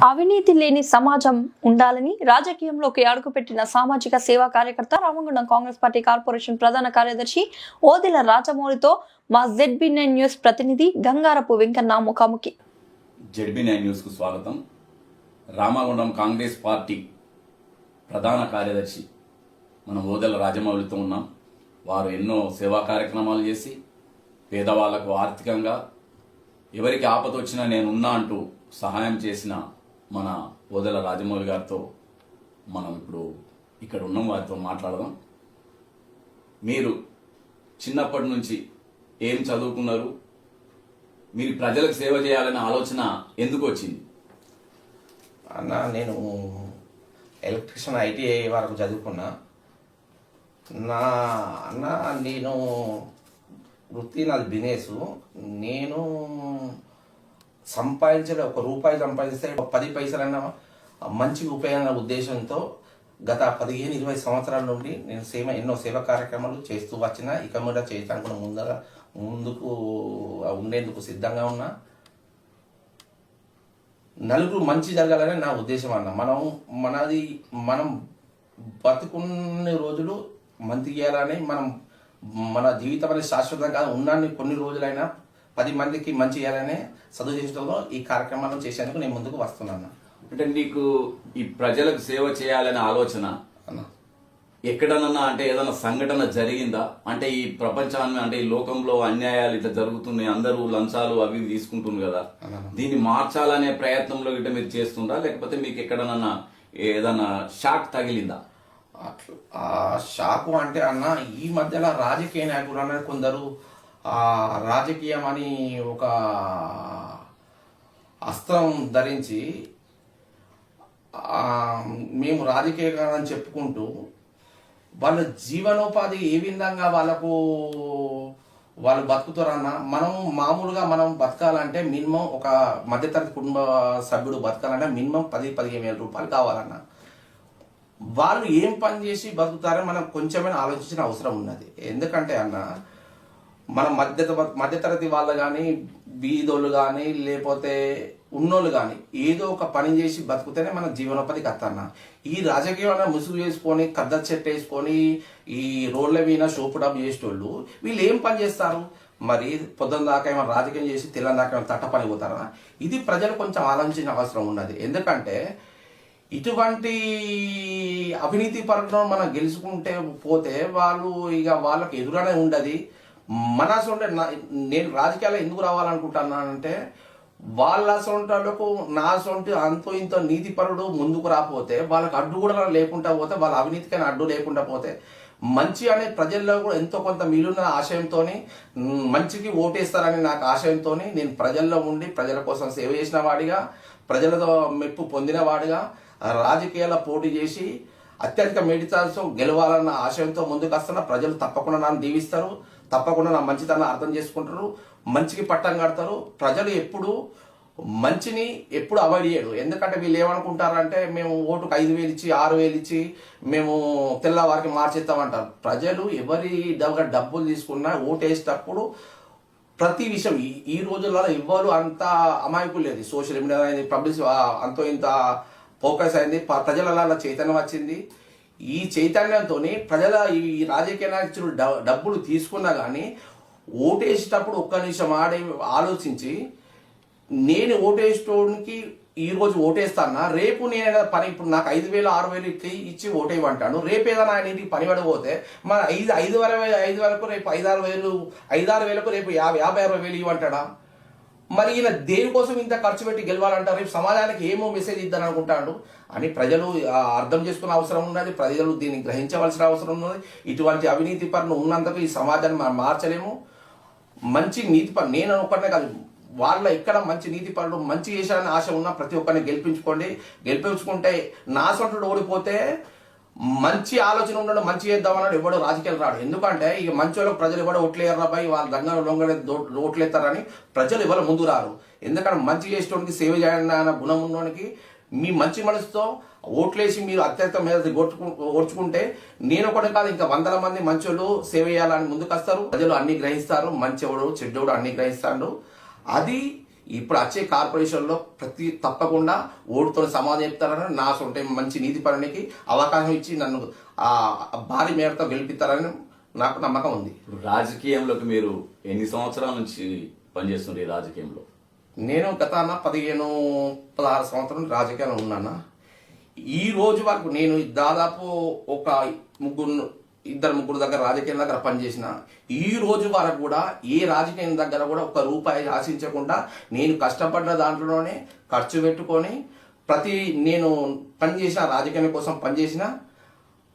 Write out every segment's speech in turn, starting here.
అవినీతి లేని సమాజం ఉండాలని రాజకీయంలోకి అడుగుపెట్టిన సామాజిక సేవా కార్యకర్త రామగుండం కాంగ్రెస్ పార్టీ కార్పొరేషన్ ప్రధాన కార్యదర్శి ఓదెల రాజమౌళితో మా ZB9 న్యూస్ ప్రతినిధి గంగారపు వెంకన్న ముఖాముఖి. ZB9 న్యూస్ కు స్వాగతం. రామగుండం కాంగ్రెస్ పార్టీ ప్రధాన కార్యదర్శి మనం ఓదెల రాజమౌళితో ఉన్నాం. వారు ఎన్నో సేవా కార్యక్రమాలు చేసి పేదవాళ్లకు ఆర్థికంగా ఎవరికి ఆపద వచ్చినా నేనున్నా అంటూ సహాయం చేసిన మన ఓదెల రాజమౌళి గారితో మనం ఇప్పుడు ఇక్కడ ఉన్నాం. వారితో మాట్లాడదాం. మీరు చిన్నప్పటి నుంచి ఏం చదువుకున్నారు? మీరు ప్రజలకు సేవ చేయాలనే ఆలోచన ఎందుకు వచ్చింది? అన్న, నేను ఎలక్ట్రిషియన్ ITI వరకు చదువుకున్నా. నేను వృత్తి నాది బిజినెస్. నేను సంపాదించలే, ₹1 సంపాదిస్తే 10 పైసలన్నా మంచిగా ఉపయోగమైన ఉద్దేశంతో గత 15-20 సంవత్సరాల నుండి నేను ఎన్నో సేవా కార్యక్రమాలు చేస్తూ వచ్చిన. ఇక మీద చేయడానికి ముందుకు ఉండేందుకు సిద్ధంగా ఉన్నా. నలుగురు మంచి జరగాలని నా ఉద్దేశం అన్న. మనం బతుకున్న రోజులు మంచి చేయాలని, మన జీవితం అనేది శాశ్వతం కాదు, ఉన్నాన్ని కొన్ని రోజులైనా 10 మందికి మంచి చేయాలనే సదుద్దేశంతో ఈ కార్యక్రమాలను చేసేందుకు నేను ముందుకు వస్తున్నాను. అంటే నీకు ఈ ప్రజలకు సేవ చేయాలనే ఆలోచన ఎక్కడనన్నా అంటే ఏదైనా సంఘటన జరిగిందా? అంటే ఈ ప్రపంచాన్ని, అంటే ఈ లోకంలో అన్యాయాలు ఇట్లా జరుగుతున్నాయి, అందరూ లంచాలు అవి తీసుకుంటున్నారు కదా, దీన్ని మార్చాలనే ప్రయత్నంలో గిట్ట మీరు చేస్తుందా, లేకపోతే మీకు ఎక్కడనన్నా ఏదన్నా షాక్ తగిలిందా? షాకు అంటే అన్న, ఈ మధ్యలో రాజకీయ నాయకులు అన్నది కొందరు రాజకీయం అని ఒక అస్త్రం ధరించి మేము రాజకీయాలని చెప్పుకుంటూ వాళ్ళ జీవనోపాధి ఏ విధంగా వాళ్ళు బతుకుతారన్న. మామూలుగా మనం బతకాలంటే మినిమం ఒక మధ్యతరగతి కుటుంబ సభ్యుడు బతకాలంటే మినిమం 10-15 వేల రూపాయలు కావాలన్న. వాళ్ళు ఏం పని చేసి బతుకుతారని మనం కొంచెమైనా ఆలోచించిన అవసరం ఉన్నది. ఎందుకంటే అన్న, మన మధ్యతరగతి వాళ్ళు కానీ, బీదోళ్ళు కానీ, లేకపోతే ఉన్నోళ్ళు కానీ ఏదో ఒక పని చేసి బతుకుతేనే మన జీవనోపాధికి వస్తన్న. ఈ రాజకీయాలను ముసుగు చేసుకొని, కద్ద చెట్టు వేసుకొని, ఈ రోడ్ల మీద షోపుడప్ చేసేటోళ్ళు వీళ్ళు ఏం పని చేస్తారు? మరి పొద్దున్న దాకా ఏమైనా రాజకీయం చేసి తెల్లని దాకా ఏమైనా తట్ట పని పోతారా? ఇది ప్రజలు కొంచెం ఆలోచించిన అవసరం ఉన్నది. ఎందుకంటే ఇటువంటి అవినీతి పరంగా మనం గెలుచుకుంటే పోతే వాళ్ళకి ఎదురనే ఉండదు. నేను రాజకీయాల్లో ఎందుకు రావాలనుకుంటున్నానంటే, వాళ్ళ సొంటలకు నా సొంటి అంతో ఇంతో నీతిపరుడు ముందుకు రాకపోతే, వాళ్ళకి అడ్డు కూడా లేకుండా పోతే, వాళ్ళ అవినీతికైనా అడ్డు లేకుండా పోతే, మంచి అనే ప్రజల్లో కూడా ఎంతో కొంత మిలున్న ఆశయంతో, మంచికి ఓటేస్తారని నాకు ఆశయంతో నేను ప్రజల్లో ఉండి ప్రజల కోసం సేవ చేసిన వాడిగా, ప్రజలతో మెప్పు పొందిన వాడిగా రాజకీయాల్లో పోటీ చేసి అత్యధిక మెడితాలతో గెలవాలన్న ఆశయంతో ముందుకు వస్తున్న. ప్రజలు తప్పకుండా నన్ను దీవిస్తారు, తప్పకుండా నా మంచితనాన్ని అర్థం చేసుకుంటారు, మంచికి పట్టం కడతారు. ప్రజలు మంచిని ఎప్పుడు అవాయిడ్ చేయరు. ఎందుకంటే వీళ్ళు ఏమనుకుంటారంటే, మేము ఓటుకు 5,000 ఇచ్చి 6,000 ఇచ్చి మేము తెల్లవారికి మార్చేస్తామంటారు. ప్రజలు ఎవరి దగ్గర డబ్బులు తీసుకున్నా ఓటేసేటప్పుడు ప్రతి విషయం ఈ రోజుల్లో ఎవ్వరు అంత అమాయకులు లేదు. సోషల్ మీడియా అనేది పబ్లిక్ అంతో ఇంత ఫోకస్ అయింది, ప్రజలలో చైతన్యం వచ్చింది. ఈ చైతన్యంతో ప్రజల ఈ రాజకీయ నాయకులు డబ్బులు తీసుకున్నా కానీ ఓటేసేటప్పుడు ఒక్క నిమిషం ఆలోచించి, నేను ఓటేసేటోనికి ఈరోజు ఓటేస్తానా, రేపు నేను పని, ఇప్పుడు నాకు 5,000 6,000 ఇచ్చి ఓటేయమంటాను, రేపు ఏదైనా ఆయన ఇంటికి పని పడిపోతే మన 5 వరకు రేపు 5-6 వేలకు రేపు 50-60 ఇవ్వంటాడా? మరి ఈయన దేనికోసం ఇంత ఖర్చు పెట్టి గెలవాలంటారు? రేపు సమాజానికి ఏమో మెసేజ్ ఇద్దని అనుకుంటాడు అని ప్రజలు అర్థం చేసుకునే అవసరం ఉన్నది. ప్రజలు దీన్ని గ్రహించవలసిన అవసరం ఉన్నది. ఇటువంటి అవినీతి పనులు ఉన్నందుకు ఈ సమాజాన్ని మనం మార్చలేము. మంచి నీతి పనులు నేను ఒక్కనే కాదు, వాళ్ళ ఇక్కడ మంచి నీతి పనులు మంచి చేశారని ఆశ ఉన్న ప్రతి ఒక్కరిని గెలిపించుకుంటే నా సొంతడు ఓడిపోతే మంచి ఆలోచన ఉండడం, మంచి చేద్దామన్నాడు ఎవడో రాజకీయాలు రాడు. ఎందుకంటే ఇక మంచి వాళ్ళకి ప్రజలు ఎవడో ఓట్లేయరాబాయి, వాళ్ళ దంగ లొంగడే ఓట్లేస్తారని ప్రజలు ఎవరు ముందు రారు. ఎందుకంటే మంచి చేసేటోనికి సేవ చేయండి అన్న గుణం ఉన్నోనికి మీ మంచి మనసుతో ఓట్లేసి మీరు అత్యంత మీద ఓడ్చుకుంటే నేను ఒకటి కాదు, ఇంకా 100 మంది మంచోళ్ళు సేవ చేయాలని ముందుకు వస్తారు. ప్రజలు అన్ని గ్రహిస్తారు, మంచివాడు చెడ్డోడు అన్ని గ్రహిస్తాడు. అది ఇప్పుడు వచ్చే కార్పొరేషన్లో తప్పకుండా ఓటుతో సమాధానం చెప్తారని నా సొంత మంచి నీతిపరునికి అవకాశం ఇచ్చి నన్ను భారీ మేరతో గెలిపిస్తారని నాకు నమ్మకం ఉంది. ఇప్పుడు రాజకీయంలోకి మీరు ఎన్ని సంవత్సరాల నుంచి పనిచేస్తున్నారు ఈ రాజకీయంలో? నేను గత 15-16 సంవత్సరం రాజకీయాల్లో ఉన్నాను. ఈ రోజు వరకు నేను దాదాపు ఒక ఇద్దరు ముగ్గురు దగ్గర రాజకీయం దగ్గర పనిచేసిన. ఈ రోజు వరకు కూడా ఏ రాజకీయం దగ్గర కూడా ఒక్క రూపాయి ఆశించకుండా నేను కష్టపడ్డ దాంట్లోనే ఖర్చు పెట్టుకొని నేను పనిచేసిన రాజకీయం కోసం పనిచేసిన.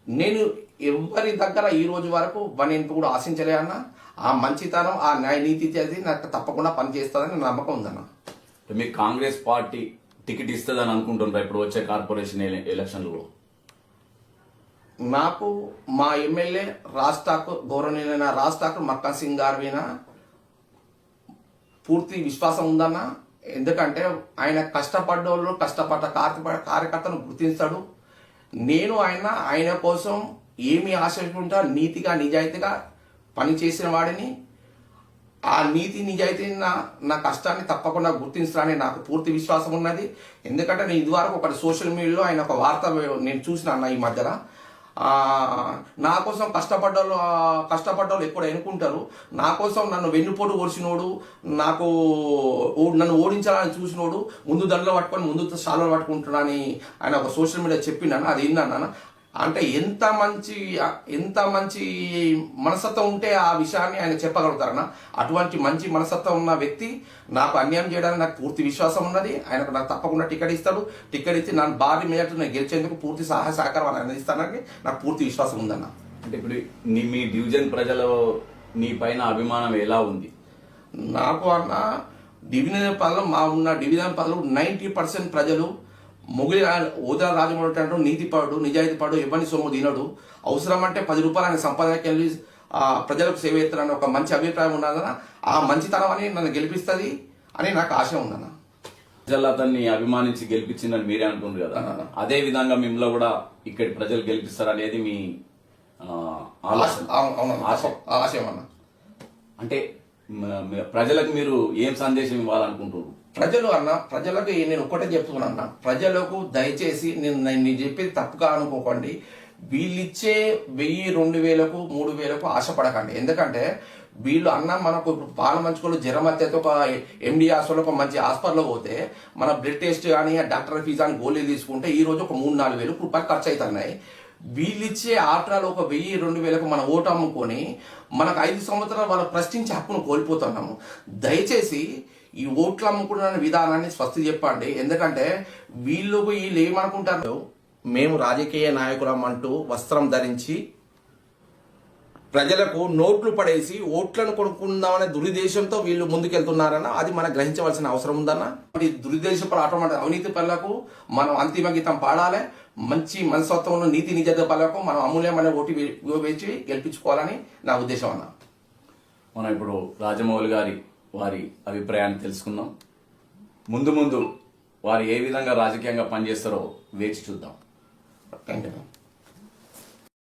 నేను ఎవరి దగ్గర ఈ రోజు వరకు వనింపు కూడా ఆశించలే అన్న. ఆ మంచితనం, ఆ న్యాయ నీతి చేసి నాకు తప్పకుండా పనిచేస్తుందని నమ్మకం ఉందన్న. మీకు కాంగ్రెస్ పార్టీ టికెట్ ఇస్తుందని అనుకుంటున్నారు ఇప్పుడు వచ్చే కార్పొరేషన్ ఎలక్షన్లలో? నాకు మా ఎమ్మెల్యే గౌరవనీయులైన రాజ్ మక్కన్ సింగ్ గారి మీద పూర్తి విశ్వాసం ఉందన్న. ఎందుకంటే ఆయన కష్టపడ్డోళ్ళు, కష్టపడ్డ కార్యకర్తను గుర్తిస్తాడు. నేను ఆయన కోసం ఏమి ఆశించుకుంటా నీతిగా నిజాయితీగా పనిచేసిన వాడిని. ఆ నీతి నిజాయితీ నా కష్టాన్ని తప్పకుండా గుర్తించాలని నాకు పూర్తి విశ్వాసం ఉన్నది. ఎందుకంటే నేను ఇదివరకు ఒకటి సోషల్ మీడియాలో ఆయన ఒక వార్త నేను చూసిన ఈ మధ్యలో. నా కోసం కష్టపడ్డోళ్ళు ఎప్పుడు ఎన్నుకుంటారు, నా కోసం నన్ను వెన్నుపోటు ఓడిచినోడు, నన్ను ఓడించాలని చూసినోడు ముందు దండలు పట్టుకొని ముందు శాలను పట్టుకుంటున్నానని ఆయన ఒక సోషల్ మీడియా చెప్పిండన్న. అది విన్నాను. అంటే ఎంత మంచి మనస్తత్వం ఉంటే ఆ విషయాన్ని ఆయన చెప్పగలుగుతారన్న. అటువంటి మంచి మనస్తత్వం ఉన్న వ్యక్తి నాకు అన్యాయం చేయడానికి నాకు పూర్తి విశ్వాసం ఉన్నది. ఆయనకు నాకు తప్పకుండా టికెట్ ఇస్తాడు. టికెట్ ఇచ్చి నన్ను భారీ మేరకు నేను గెలిచేందుకు పూర్తి సహాయ సహకారం అందిస్తానని నాకు పూర్తి విశ్వాసం ఉందన్న. అంటే ఇప్పుడు మీ డివిజన్ ప్రజలు నీ పైన అభిమానం ఎలా ఉంది? నాకు అన్న డివిజన్ పనులు ఉన్న డివిజన్ పనులు 90% ప్రజలు ఓదెల రాజమౌళి అంటే నీతిపడు, నిజాయితీపడు, ఎవరిని సొమ్ము తినడు. అవసరం అంటే 10 రూపాయలు ఆయన సంపాదనకి వెళ్ళి ప్రజలకు సేవ చేస్తారని ఒక మంచి అభిప్రాయం ఉన్నదన్న. ఆ మంచితనం అని నన్ను గెలిపిస్తుంది అని నాకు ఆశ ఉందన్న. ప్రజలు అతన్ని అభిమానించి గెలిపించిందని మీరే అంటున్నారు కదా, అదే విధంగా మిమ్మల్ని కూడా ఇక్కడి ప్రజలు గెలిపిస్తారు అనేది మీ ఆశయం అన్న. అంటే ప్రజలకు మీరు ఏం సందేశం ఇవ్వాలనుకుంటున్నారు? ప్రజలకు నేను ఒక్కటే చెప్తున్నా, ప్రజలకు దయచేసి నేను చెప్పేది తప్పుగా అనుకోకండి. వీళ్ళిచ్చే 1000, 2000, 3000 ఆశపడకండి. ఎందుకంటే వీళ్ళు మనకు పాల మంచుకోలు జ్వరం అయితే ఒక ఎండి హాస్పిటల్ ఒక మంచి హాస్పిటల్లో పోతే మన బ్లడ్ టెస్ట్ కానీ డాక్టర్ ఫీజు అని గోళీలు తీసుకుంటే ఈ రోజు ఒక 3-4 రూపాయలు ఖర్చు అవుతున్నాయి. వీళ్ళిచ్చే ఆటలు ఒక 1000-2000 మన ఓటు అమ్ముకొని మనకు 5 సంవత్సరాలు వాళ్ళ ప్రశ్నించే హక్కును కోల్పోతున్నాము. దయచేసి ఈ ఓట్లు అమ్ముకున్న విధానాన్ని స్వస్తి చెప్పండి. ఎందుకంటే వీళ్ళు ఏమనుకుంటారు, మేము రాజకీయ నాయకులం అంటూ వస్త్రం ధరించి ప్రజలకు నోట్లు పడేసి ఓట్లను కొనుక్కుందామనే దురుద్దేశంతో వీళ్ళు ముందుకెళ్తున్నారన్న. అది మనం గ్రహించవలసిన అవసరం ఉందన్న. ఈ దురుద్దేశపడు ఆటోమేటిక్ అవినీతి పనులకు మనం అంతిమ గీతం పాడాలి. మంచి మనస్తత్వంలో నీతి నిజత పనులకు మనం అమూల్యమైన ఓటు వేచి గెలిపించుకోవాలని నా ఉద్దేశం అన్న. మనం ఇప్పుడు రాజమౌళి వారి అభిప్రాయాన్ని తెలుసుకుందాం. ముందు వారు ఏ విధంగా రాజకీయంగా పనిచేస్తారో వేచి చూద్దాం. Thank you.